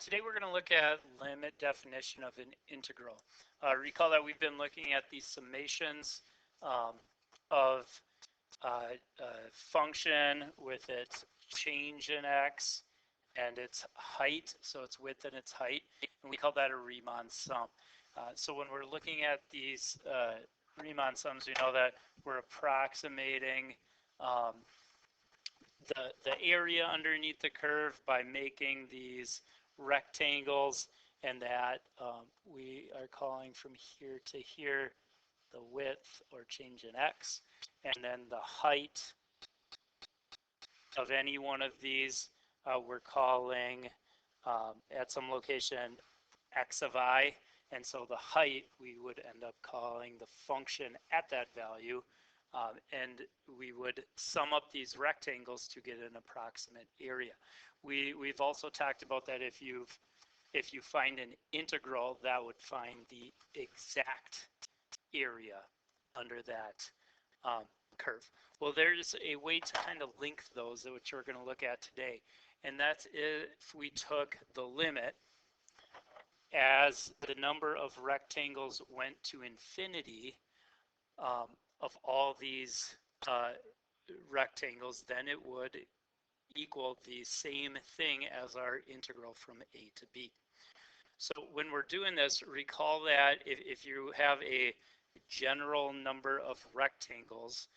Today we're going to look at limit definition of an integral. Recall that we've been looking at these summations of a function with its change in x and its height, so its width and its height, and we call that a Riemann sum. So when we're looking at these Riemann sums, we know that we're approximating the area underneath the curve by making these rectangles, and that we are calling from here to here the width or change in x, and then the height of any one of these we're calling at some location x of I, and so the height we would end up calling the function at that value, and we would sum up these rectangles to get an approximate area. We've also talked about that if you find an integral, that would find the exact area under that curve. Well, there's a way to kind of link those, which we're going to look at today, and that's if we took the limit as the number of rectangles went to infinity of all these rectangles, then it would equal the same thing as our integral from a to b. So when we're doing this, recall that if you have a general number of rectangles,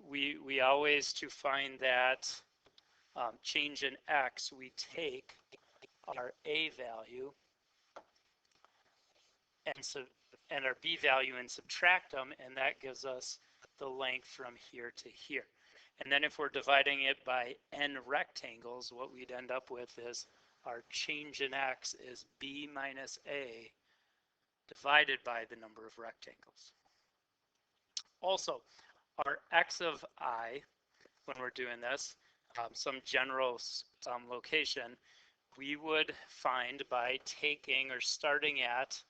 we always, to find that change in x, we take our a value and our b value and subtract them, and that gives us the length from here to here. And then if we're dividing it by n rectangles, what we'd end up with is our change in x is b minus a divided by the number of rectangles. Also, our x of I, when we're doing this, some general location, we would find by taking or starting at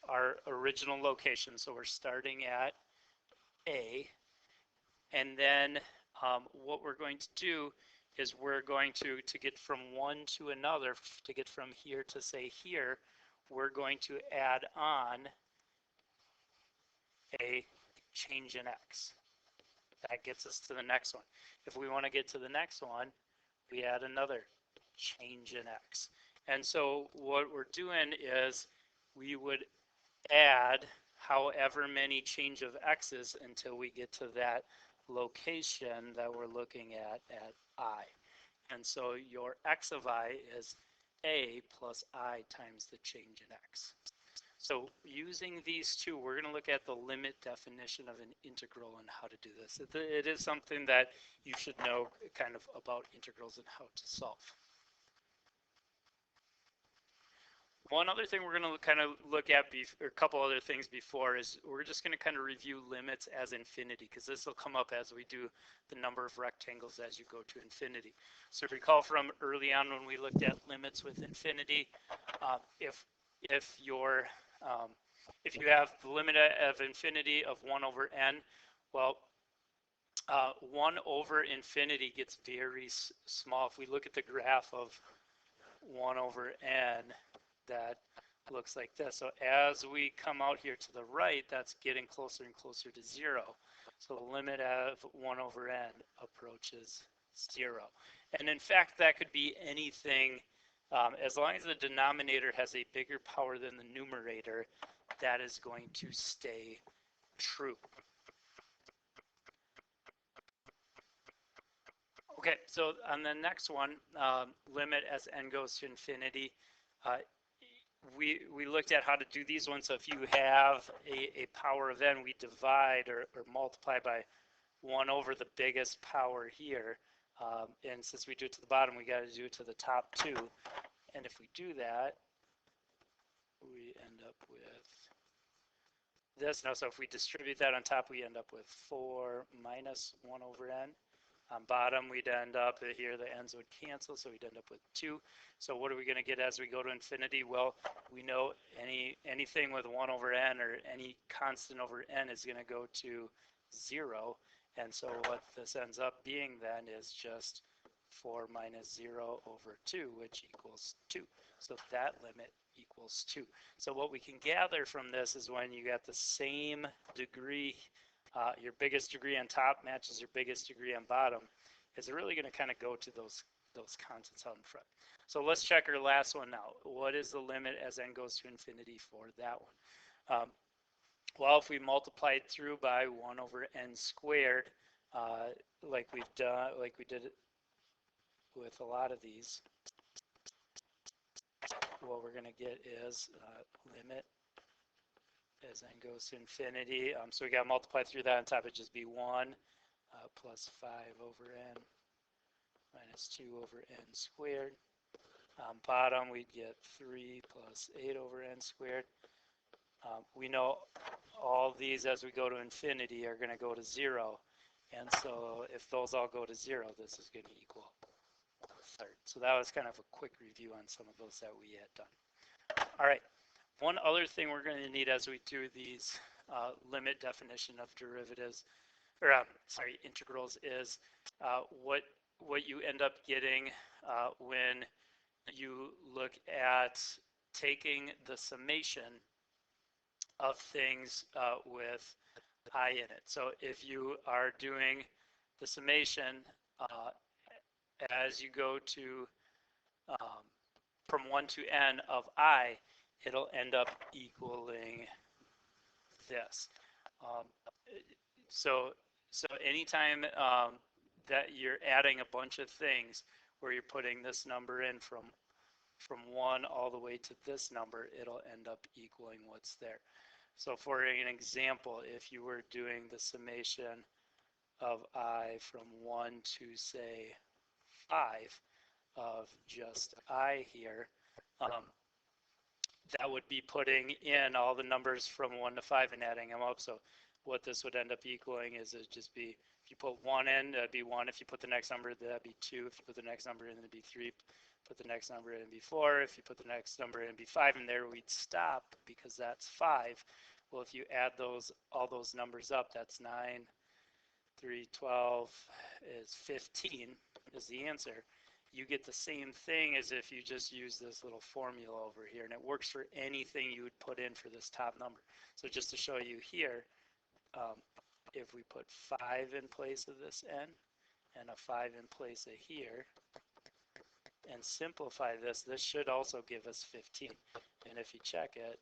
our original location. So we're starting at A, and then what we're going to do is we're going to get from one to another, to get from here to say here, we're going to add on a change in x. That gets us to the next one. If we want to get to the next one, we add another change in x. And so what we're doing is we would add however many change of x's until we get to that location that we're looking at I. And so your x of I is a plus I times the change in x. So using these two, we're going to look at the limit definition of an integral and how to do this. It is something that you should know kind of about integrals and how to solve. One other thing we're going to kind of look at, or a couple other things before, is we're just going to kind of review limits as infinity, because this will come up as we do the number of rectangles as you go to infinity. So recall from early on when we looked at limits with infinity, if you have the limit of infinity of 1 over n, well, 1 over infinity gets very small. If we look at the graph of 1 over n, that looks like this. So as we come out here to the right, that's getting closer and closer to 0. So the limit of 1 over n approaches 0. And in fact, that could be anything. As long as the denominator has a bigger power than the numerator, that is going to stay true. Okay, so on the next one, limit as n goes to infinity, we looked at how to do these ones. So if you have a power of n, we divide or multiply by 1 over the biggest power here. And since we do it to the bottom, we got to do it to the top too. And if we do that, we end up with this. No, so if we distribute that on top, we end up with 4 minus 1 over n. On bottom, we'd end up here, the n's would cancel, so we'd end up with 2. So what are we going to get as we go to infinity? Well, we know anything with 1 over n, or any constant over n, is going to go to 0. And so what this ends up being then is just 4 minus 0 over 2, which equals 2. So that limit equals 2. So what we can gather from this is when you got the same degree, your biggest degree on top matches your biggest degree on bottom, is really going to kind of go to those constants out in front. So let's check our last one now. What is the limit as n goes to infinity for that one? Well, if we multiply it through by 1 over n squared, like we did it with a lot of these, what we're going to get is limit as n goes to infinity. So we got to multiply through that. On top it'd just be 1 plus 5 over n minus 2 over n squared. Bottom we'd get 3 plus 8 over n squared. We know all these as we go to infinity are going to go to 0. And so if those all go to 0, this is going to equal 1/3. So that was kind of a quick review on some of those that we had done. All right. One other thing we're going to need as we do these limit definition of derivatives, or integrals, is what you end up getting when you look at taking the summation of things with I in it. So if you are doing the summation as you go to from 1 to n of I, it'll end up equaling this. So anytime that you're adding a bunch of things where you're putting this number in from 1 all the way to this number, it'll end up equaling what's there. So for an example, if you were doing the summation of I from 1 to, say, 5 of just I here, that would be putting in all the numbers from 1 to 5 and adding them up. So what this would end up equaling is it'd just be, if you put 1 in, that'd be 1. If you put the next number, that'd be 2. If you put the next number in, it'd be 3. Put the next number in, it'd be 4. If you put the next number in, it'd be 5. And there we'd stop because that's 5. Well, if you add all those numbers up, that's 9, 3, 12 is 15 is the answer. You get the same thing as if you just use this little formula over here, and it works for anything you would put in for this top number. So just to show you here, if we put 5 in place of this n and a 5 in place of here and simplify this, this should also give us 15. And if you check it,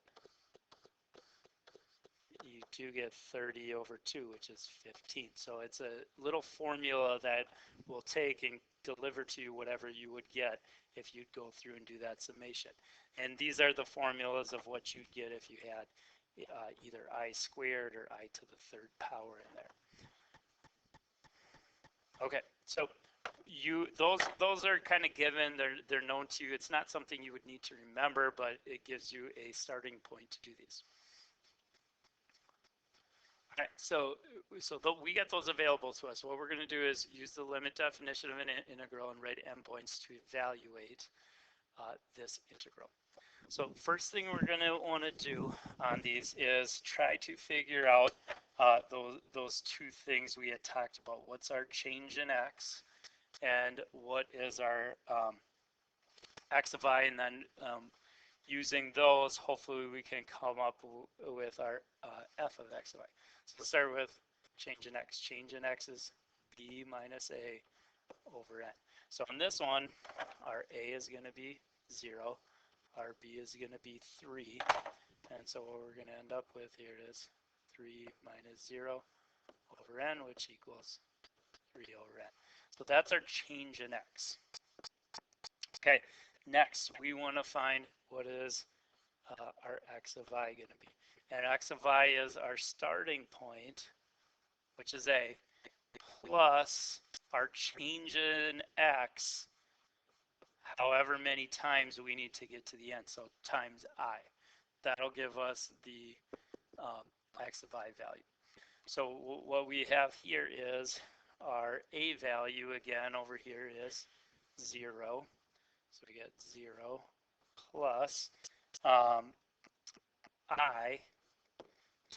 you do get 30 over 2, which is 15. So it's a little formula that will take and deliver to you whatever you would get if you'd go through and do that summation. And these are the formulas of what you'd get if you had either I squared or I to the 3rd power in there. Okay, so those are kind of given. They're known to you. It's not something you would need to remember, but it gives you a starting point to do these. All right, so we get those available to us. What we're going to do is use the limit definition of an integral and write endpoints to evaluate this integral. So first thing we're going to want to do on these is try to figure out those two things we had talked about. What's our change in x, and what is our x of I, and then using those, hopefully we can come up with our f of x of I. So let's start with change in x. Change in x is b minus a over n. So on this one, our a is going to be 0, our b is going to be 3, and so what we're going to end up with here is 3 minus 0 over n, which equals 3 over n. So that's our change in x. Okay, next we want to find what is our x of I going to be. And x of I is our starting point, which is a, plus our change in x, however many times we need to get to the end, so times I. That'll give us the x of I value. So what we have here is our a value, again, over here is 0. So we get 0 plus I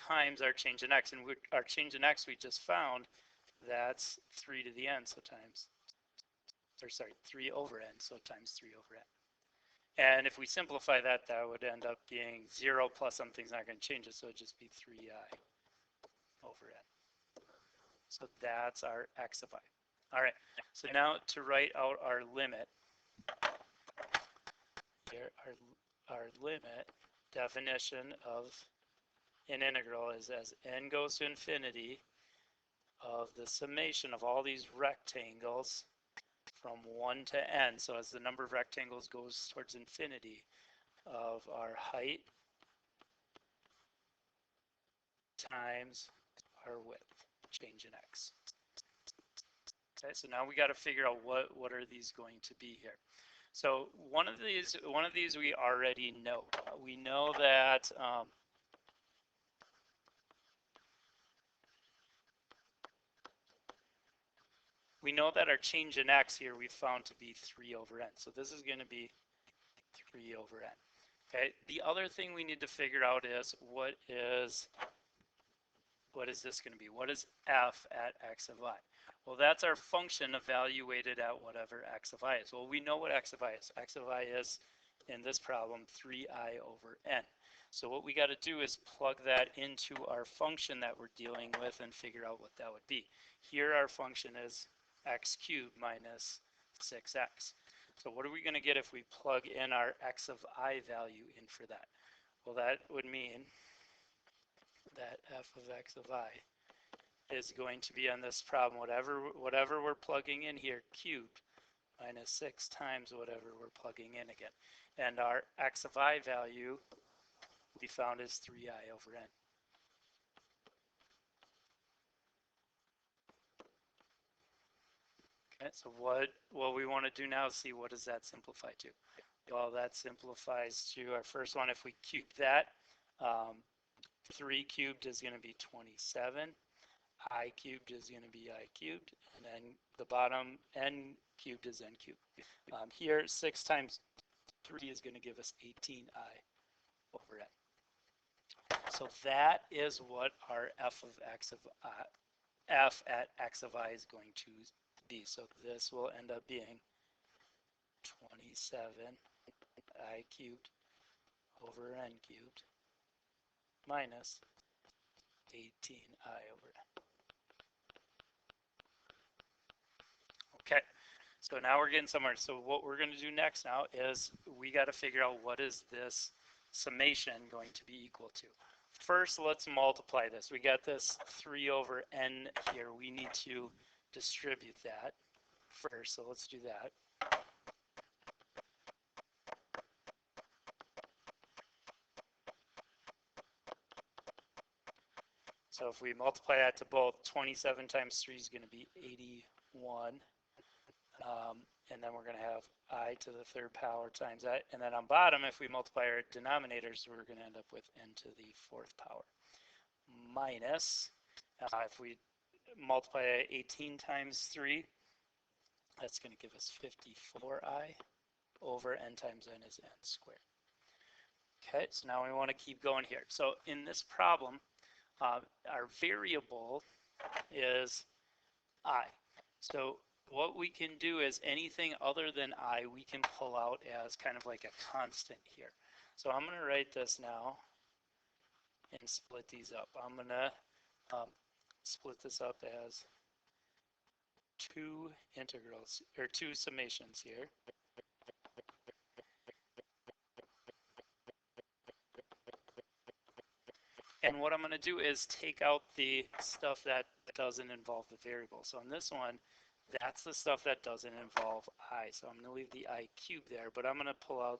times our change in x. And our change in x we just found, that's 3 to the n, so times or sorry, 3 over n, so times 3 over n. And if we simplify that, that would end up being 0 plus something's not going to change it, so it would just be 3I over n. So that's our x of I. All right, so now to write out our limit, here our limit definition of an integral is as n goes to infinity of the summation of all these rectangles from 1 to n. So as the number of rectangles goes towards infinity, of our height times our width, change in x. Okay, so now we got to figure out what are these going to be here. So one of these we already know. We know that our change in x here we found to be 3 over n. So this is going to be 3 over n. Okay. The other thing we need to figure out is what is this going to be? What is f at x of I? Well, that's our function evaluated at whatever x of I is. Well, we know what x of I is. X of I is, in this problem, 3I over n. So what we got to do is plug that into our function that we're dealing with and figure out what that would be. Here our function is x cubed minus 6x. So what are we going to get if we plug in our x of I value in for that? Well, that would mean that f of x of I is going to be on this problem, whatever we're plugging in here, cubed minus 6 times whatever we're plugging in again. And our x of I value we found is 3I over n. Okay, so what we want to do now is see what does that simplify to. Well, that simplifies to our first one. If we cube that, 3 cubed is going to be 27. I cubed is going to be I cubed, and then the bottom n cubed is n cubed. Here, 6 times 3 is going to give us 18I over n. So that is what our f of x of I, f at x of I is going to be. So this will end up being 27 I cubed over n cubed minus 18I over n. Okay, so now we're getting somewhere. So what we're going to do next now is we got to figure out what is this summation going to be equal to. First, let's multiply this. We got this 3 over n here. We need to distribute that first, so let's do that. So if we multiply that to both, 27 times 3 is going to be 81. And then we're going to have I to the third power times that. And then on bottom, if we multiply our denominators, we're going to end up with n to the fourth power. Minus, if we multiply 18 times 3, that's going to give us 54I over n times n is n squared. Okay, so now we want to keep going here. So in this problem, our variable is I. So what we can do is anything other than I, we can pull out as kind of like a constant here. So I'm going to write this now and split these up. I'm going to split this up as two integrals, or two summations here. And what I'm going to do is take out the stuff that doesn't involve the variable. So on this one, that's the stuff that doesn't involve I. So I'm going to leave the I cubed there, but I'm going to pull out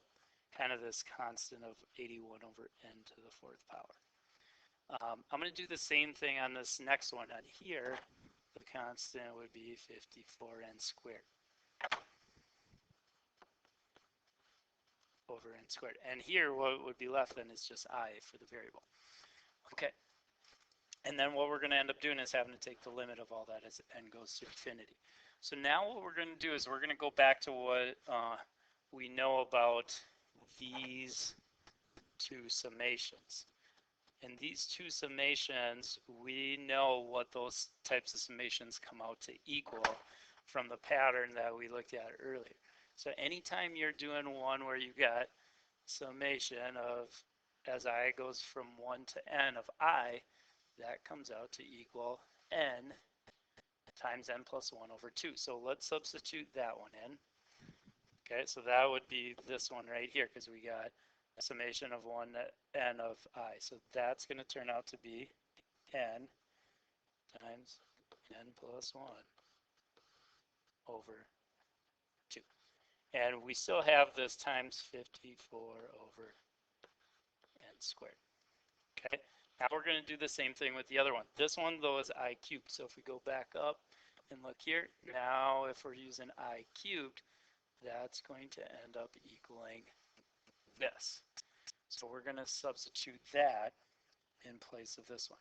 kind of this constant of 81 over n to the fourth power. I'm going to do the same thing on this next one. On here, the constant would be 54n squared over n squared. And here, what would be left then is just I for the variable. Okay. And then what we're going to end up doing is having to take the limit of all that as n goes to infinity. So now what we're going to do is we're going to go back to what we know about these two summations. And these two summations, we know what those types of summations come out to equal from the pattern that we looked at earlier. So anytime you're doing one where you got summation of as I goes from 1 to n of I, that comes out to equal n times n plus 1 over 2. So let's substitute that one in. Okay, so that would be this one right here because we got a summation of 1 to n of I. So that's going to turn out to be n times n plus 1 over 2. And we still have this times 54 over n squared. Okay, now we're going to do the same thing with the other one. This one, though, is I cubed. So if we go back up and look here, now if we're using I cubed, that's going to end up equaling this. So we're going to substitute that in place of this one.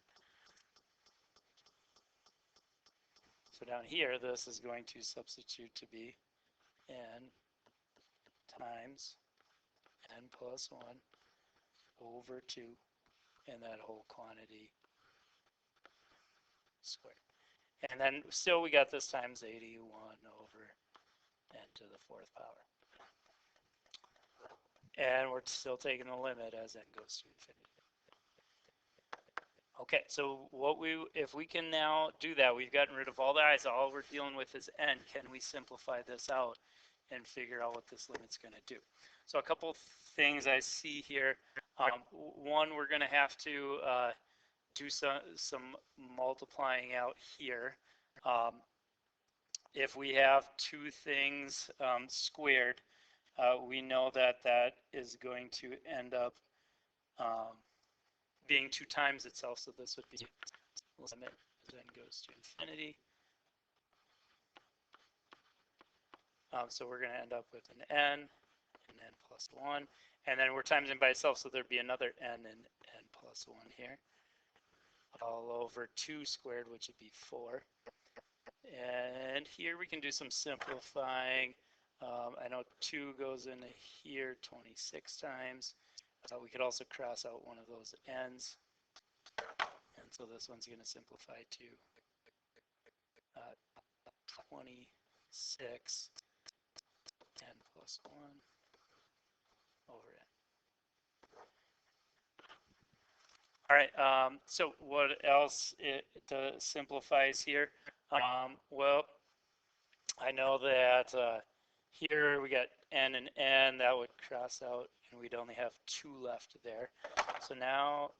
So down here, this is going to substitute to be n times n plus 1 over 2, and that whole quantity squared. And then still we got this times 81 over n to the 4th power. And we're still taking the limit as n goes to infinity. Okay, so if we can now do that, we've gotten rid of all the i's, all we're dealing with is n. Can we simplify this out and figure out what this limit's going to do? So a couple things I see here. One, we're going to have to do some multiplying out here. If we have two things squared, we know that that is going to end up being 2 times itself, so this would be limit as n goes to infinity. So we're going to end up with an n and n plus 1, and then we're timesing by itself, so there'd be another n and n plus 1 here, all over 2 squared, which would be 4. And here we can do some simplifying. I know 2 goes into here 26 times. We could also cross out one of those n's. And so this one's going to simplify to 26 n plus 1 over n. All right, so what else it simplifies here? Well, I know that here we got n and n, that would cross out, and we'd only have 2 left there. So now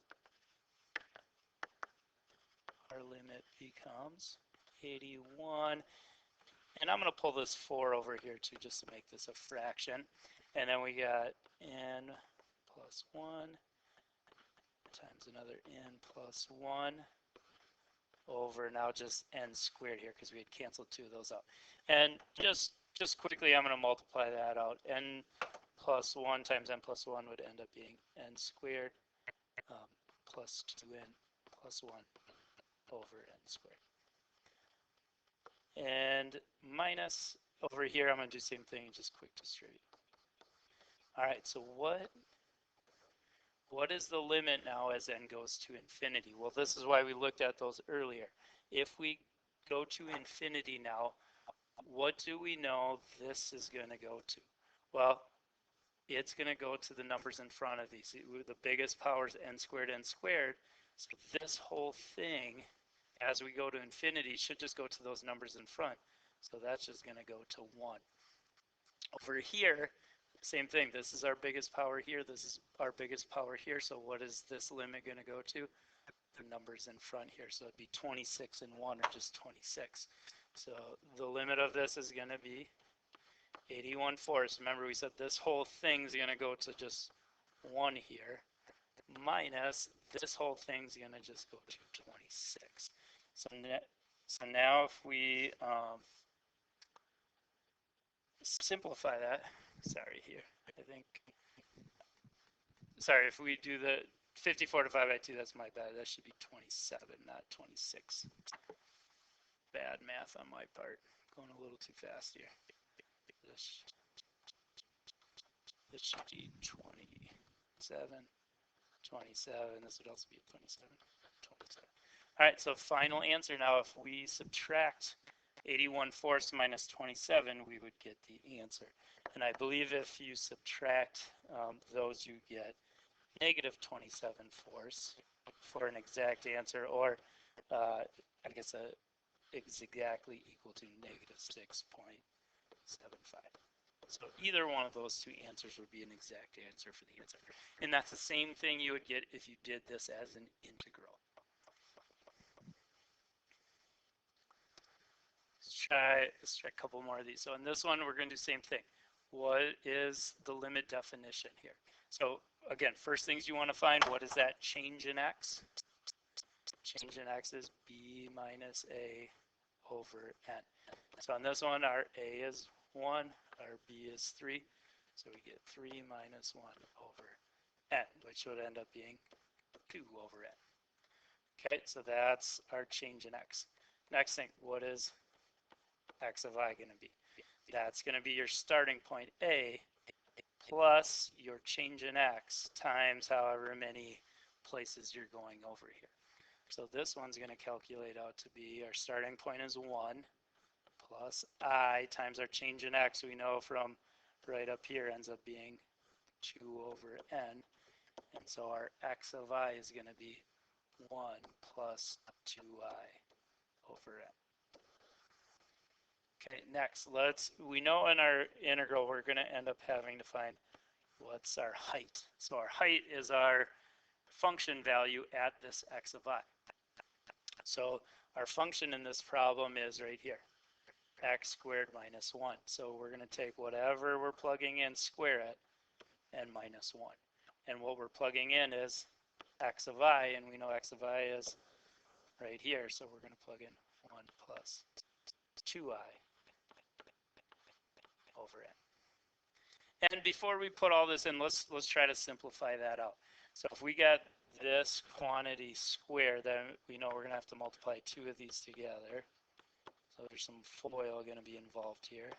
our limit becomes 81. And I'm going to pull this 4 over here too, just to make this a fraction. And then we got n plus 1 times another n plus 1 over now just n squared here because we had canceled 2 of those out. And just quickly, I'm going to multiply that out. N plus 1 times n plus 1 would end up being n squared plus 2n plus 1 over n squared. And minus over here, I'm going to do the same thing, just quick distribute. All right, so what is the limit now as n goes to infinity? Well, this is why we looked at those earlier. If we go to infinity now, what do we know this is going to go to? Well, it's going to go to the numbers in front of these. The biggest power is n squared, n squared. So this whole thing, as we go to infinity, should just go to those numbers in front. So that's just going to go to 1. Over here, same thing. This is our biggest power here. This is our biggest power here. So what is this limit going to go to? The numbers in front here. So it'd be 26 and 1, or just 26. So the limit of this is going to be 81/4. Remember, we said this whole thing's going to go to just 1 here, minus this whole thing's going to just go to 26. So now if we simplify that, sorry here, I think, sorry, if we do the 54 divided by 2, that's my bad. That should be 27, not 26. Bad math on my part. Going a little too fast here. This should be 27, 27. This would also be 27, 27. All right, so final answer now. If we subtract 81/4 minus 27, we would get the answer. And I believe if you subtract those, you get negative 27/4 for an exact answer, or I guess is exactly equal to negative 6.75. So either one of those two answers would be an exact answer for the answer. And that's the same thing you would get if you did this as an integral. Let's try a couple more of these. So in this one, we're going to do the same thing. What is the limit definition here? So again, first things you want to find, what is that change in x? Change in x is b minus a over n. So on this one, our a is 1, our b is 3. So we get 3 minus 1 over n, which would end up being 2 over n. Okay, so that's our change in x. Next thing, what is x of I going to be? That's going to be your starting point a plus your change in x times however many places you're going over here. So this one's going to calculate out to be, our starting point is 1 plus I times our change in x, we know from right up here, ends up being 2 over n. And so our x of I is going to be 1 plus 2I over n. Okay, next, we know in our integral we're going to end up having to find what's our height. So our height is our function value at this x of I. So our function in this problem is right here, x squared minus 1. So we're going to take whatever we're plugging in, square it, and minus 1. And what we're plugging in is x of I, and we know x of I is right here, so we're going to plug in 1 plus 2I over n. And before we put all this in, let's try to simplify that out. So if we get this quantity squared, then we know we're going to have to multiply 2 of these together. So there's some FOIL going to be involved here.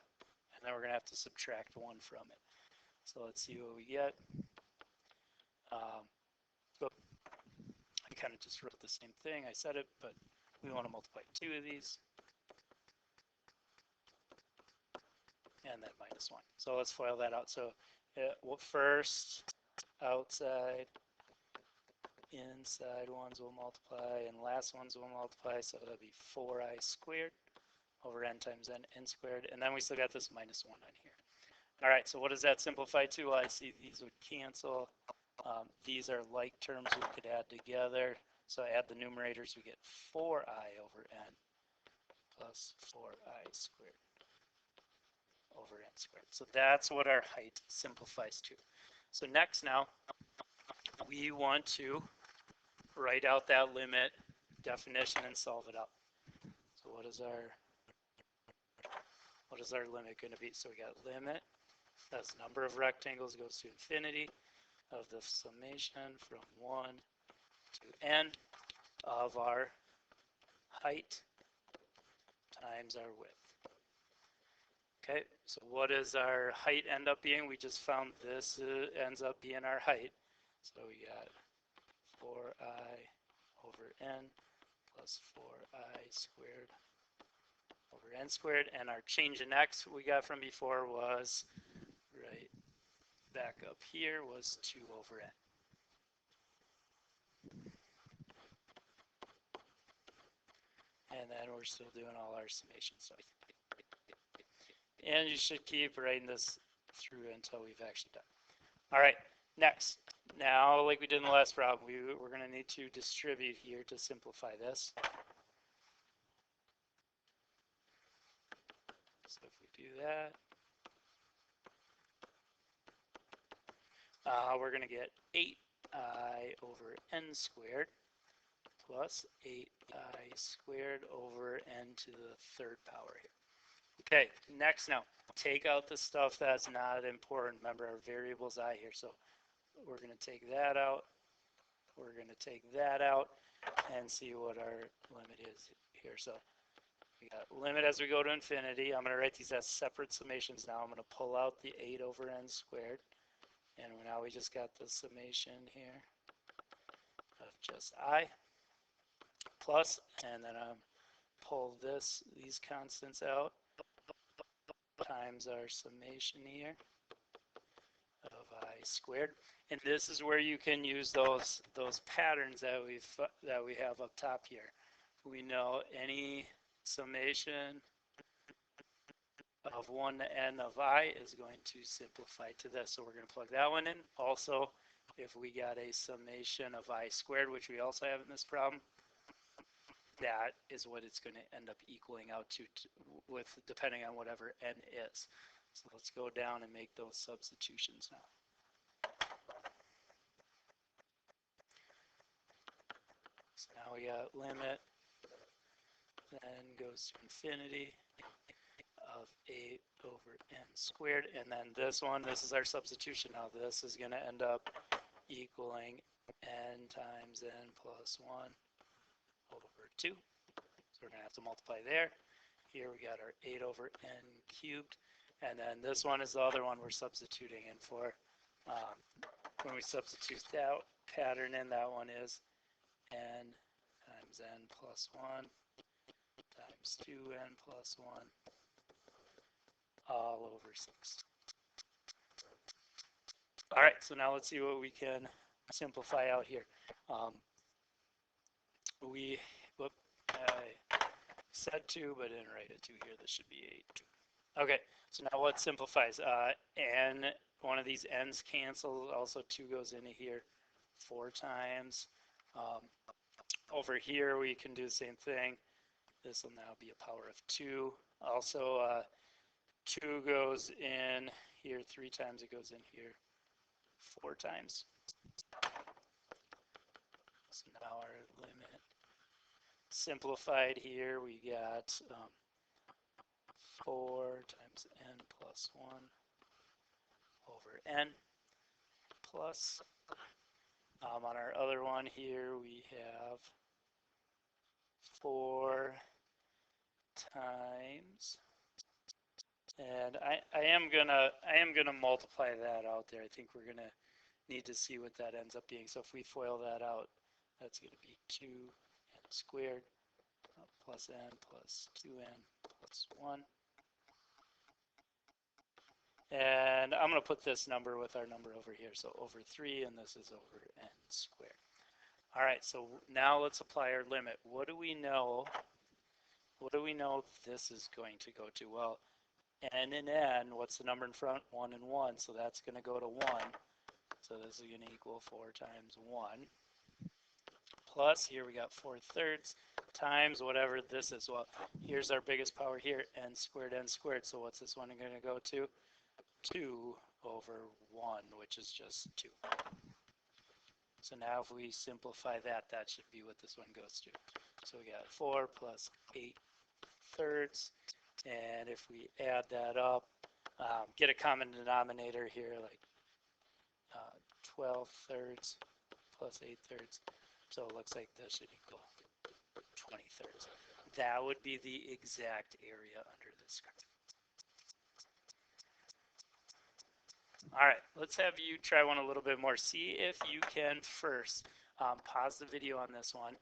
And then we're going to have to subtract 1 from it. So let's see what we get. I kind of just wrote the same thing. I said it, but we want to multiply 2 of these. And then minus 1. So let's FOIL that out. So first, outside, inside ones will multiply, and last ones will multiply. So that'll be 4I squared over n times n squared. And then we still got this minus 1 on here. All right, so what does that simplify to? I see these would cancel. These are like terms we could add together. So add the numerators, we get 4I over n plus 4I squared over n squared. So that's what our height simplifies to. So next now, we want to write out that limit definition and solve it out. So what is our limit going to be? So we got limit, that's number of rectangles goes to infinity, of the summation from 1 to n of our height times our width. Okay, so what does our height end up being? We just found this ends up being our height. So we got 4I over n plus 4I squared over n squared. And our change in x we got from before was, right back up here, was 2 over n. And then we're still doing all our summation stuff. And you should keep writing this through until we've actually done. All right, next. Now, like we did in the last problem, we're going to need to distribute here to simplify this. So if we do that, we're going to get 8I over n squared plus 8I squared over n to the third power here. Okay, next now, take out the stuff that's not important. Remember our variable's I here, so we're going to take that out. We're going to take that out and see what our limit is here. So we got limit as we go to infinity. I'm going to write these as separate summations now. I'm going to pull out the 8 over n squared. And now we just got the summation here of just I plus, and then I'm pull these constants out times our summation here of I squared. And this is where you can use those patterns that we have up top here. We know any summation of 1 to n of I is going to simplify to this. So we're going to plug that one in. Also, if we got a summation of I squared, which we also have in this problem, that is what it's going to end up equaling out to with depending on whatever n is. So let's go down and make those substitutions now. So now we got limit then goes to infinity of 8 over n squared, and then this one, this is our substitution now. This is going to end up equaling n times n plus 1 over 2. So we're going to have to multiply there. Here we got our 8 over n cubed, and then this one is the other one we're substituting in for. When we substitute that pattern in, that one is n times n plus 1 times 2n plus 1 all over 6. All right, so now let's see what we can simplify out here. I said 2, but didn't write a 2 here. This should be 8. Okay, so now what simplifies? N, one of these n's cancels. Also 2 goes into here 4 times. Over here we can do the same thing. This will now be a power of 2. Also 2 goes in here 3 times. It goes in here 4 times. So now our limit simplified here, we got 4 times n plus 1 over n plus, on our other one here, we have 4 times, and I am gonna multiply that out there. I think we're gonna need to see what that ends up being. So if we FOIL that out, that's going to be 2n squared plus n plus 2n plus 1. And I'm going to put this number with our number over here. So over 3, and this is over n squared. All right, so now let's apply our limit. What do we know? What do we know this is going to go to? Well, n and n, what's the number in front? 1 and 1, so that's going to go to 1. So this is going to equal 4 times 1. Plus, here we got 4/3 times whatever this is. Well, here's our biggest power here, n squared, n squared. So what's this one going to go to? 2 over 1, which is just 2. So now if we simplify that, that should be what this one goes to. So we got 4 plus 8/3. And if we add that up, get a common denominator here, like 12/3 plus 8/3. So it looks like this should equal 20/3. That would be the exact area under this curve. All right, let's have you try one a little bit more. See if you can first pause the video on this one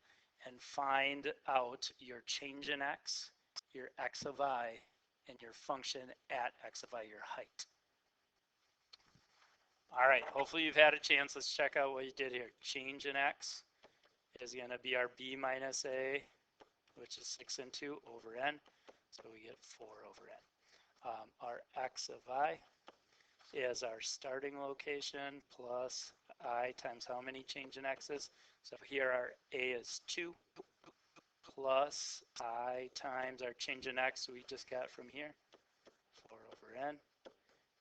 and find out your change in x, your x of I, and your function at x of I, your height. All right, hopefully you've had a chance. Let's check out what you did here. Change in x is going to be our b minus a, which is 6 and 2 over n. So we get 4 over n. Our x of I is our starting location plus I times how many change in x's. So here our a is 2 plus I times our change in x we just got from here, 4 over n.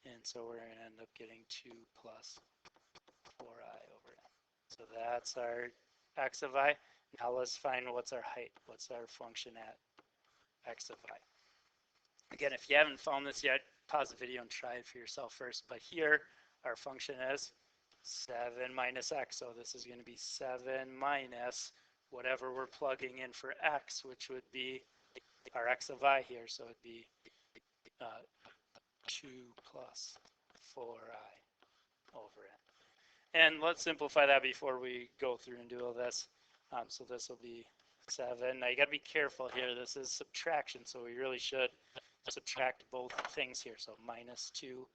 And so we're going to end up getting 2 plus 4i over n. So that's our x of I. Now let's find what's our height. What's our function at x of I. Again, if you haven't found this yet, pause the video and try it for yourself first. But here, our function is 7 minus x. So this is going to be 7 minus whatever we're plugging in for x, which would be our x of I here. So it would be 2 plus 4i over n. And let's simplify that before we go through and do all this. So this will be 7. Now you got to be careful here. This is subtraction, so we really should subtract both things here. So minus 2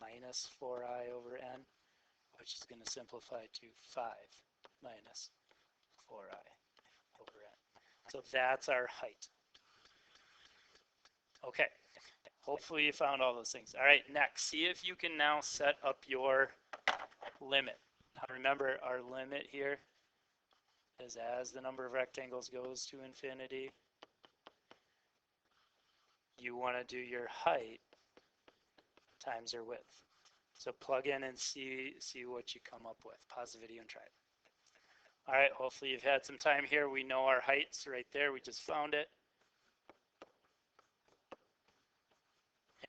minus 4i over n, which is going to simplify to 5 minus 4i over n. So that's our height. Okay, hopefully you found all those things. All right, next, see if you can now set up your limit. Now remember, our limit here is as the number of rectangles goes to infinity, you want to do your height times your width. So plug in and see what you come up with. Pause the video and try it. All right, hopefully you've had some time here. We know our heights right there. We just found it.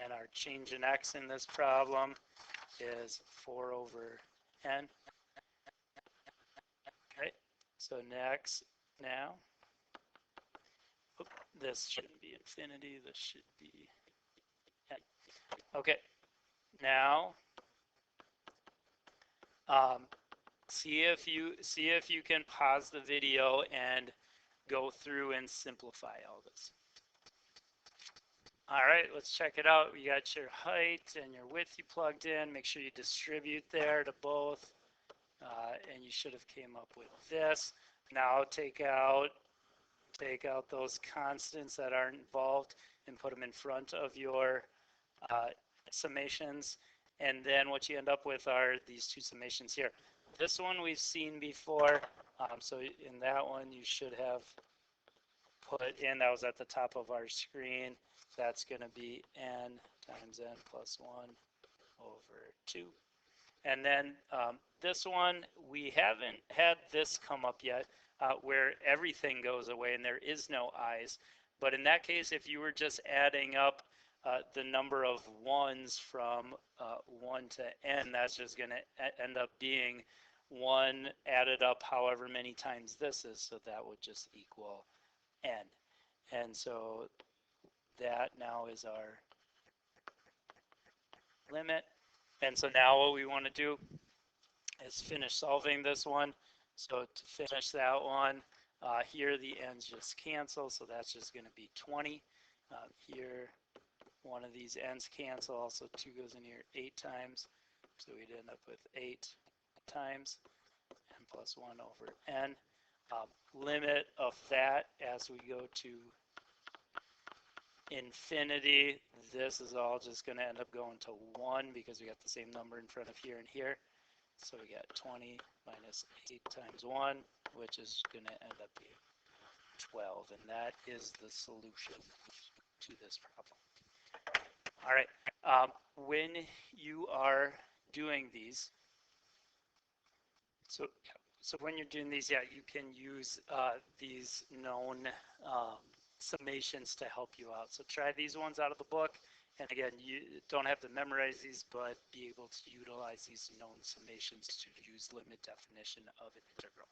And our change in x in this problem is 4 over n. Okay, so next, now, this shouldn't be infinity. This should be n. Okay, now, see if you can pause the video and go through and simplify all this. All right, let's check it out. You got your height and your width you plugged in. Make sure you distribute there to both, and you should have came up with this. Now take out those constants that aren't involved and put them in front of your summations. And then what you end up with are these two summations here. This one we've seen before. So in that one you should have put in, that was at the top of our screen. That's going to be n times n plus 1 over 2. And then this one, we haven't had this come up yet, where everything goes away and there is no i's. But in that case, if you were just adding up the number of ones from 1 to n, that's just going to end up being 1 added up however many times this is, so that would just equal n. And so that now is our limit. And so now what we want to do is finish solving this one. So to finish that one, here the ends just cancel, so that's just going to be 20. Here, one of these ends cancel, also 2 goes in here 8 times, so we'd end up with 8 times n plus 1 over n. Limit of that as we go to infinity, this is all just going to end up going to 1 because we got the same number in front of here and here. So we got 20 minus 8 times 1, which is going to end up being 12. And that is the solution to this problem. All right. When you are doing these, so when you're doing these, yeah, you can use these known summations to help you out. So try these ones out of the book. And again, you don't have to memorize these, but be able to utilize these known summations to use limit definition of an integral.